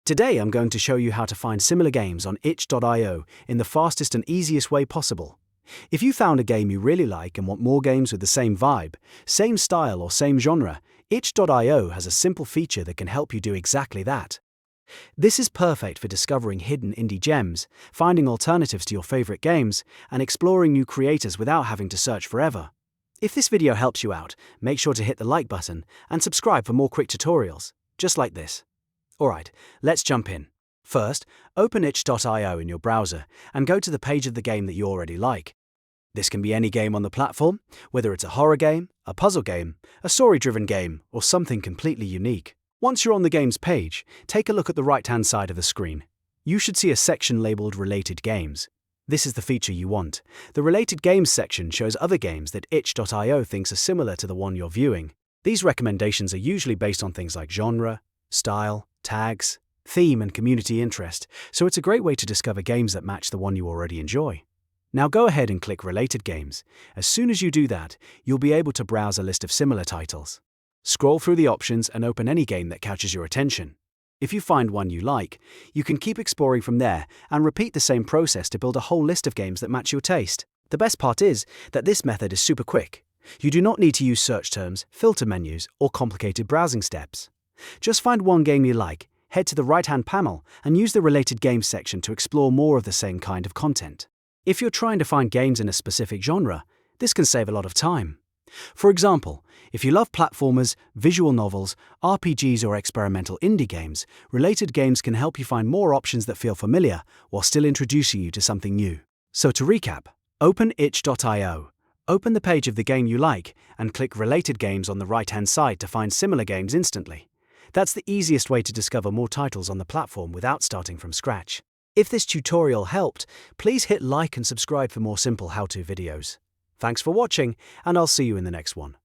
Today I'm going to show you how to find similar games on itch.io in the fastest and easiest way possible. If you found a game you really like and want more games with the same vibe, same style or same genre, itch.io has a simple feature that can help you do exactly that. This is perfect for discovering hidden indie gems, finding alternatives to your favorite games, and exploring new creators without having to search forever. If this video helps you out, make sure to hit the like button and subscribe for more quick tutorials, just like this. Alright, let's jump in. First, open itch.io in your browser and go to the page of the game that you already like. This can be any game on the platform, whether it's a horror game, a puzzle game, a story-driven game, or something completely unique. Once you're on the game's page, take a look at the right-hand side of the screen. You should see a section labeled Related Games. This is the feature you want. The Related Games section shows other games that itch.io thinks are similar to the one you're viewing. These recommendations are usually based on things like genre, style, tags, theme, and community interest, so it's a great way to discover games that match the one you already enjoy. Now go ahead and click Related Games. As soon as you do that, you'll be able to browse a list of similar titles. Scroll through the options and open any game that catches your attention. If you find one you like, you can keep exploring from there and repeat the same process to build a whole list of games that match your taste. The best part is that this method is super quick. You do not need to use search terms, filter menus, or complicated browsing steps. Just find one game you like, head to the right-hand panel, and use the Related Games section to explore more of the same kind of content. If you're trying to find games in a specific genre, this can save a lot of time. For example, if you love platformers, visual novels, RPGs, or experimental indie games, Related Games can help you find more options that feel familiar while still introducing you to something new. So to recap, open itch.io, open the page of the game you like, and click Related Games on the right-hand side to find similar games instantly. That's the easiest way to discover more titles on the platform without starting from scratch. If this tutorial helped, please hit like and subscribe for more simple how-to videos. Thanks for watching, and I'll see you in the next one.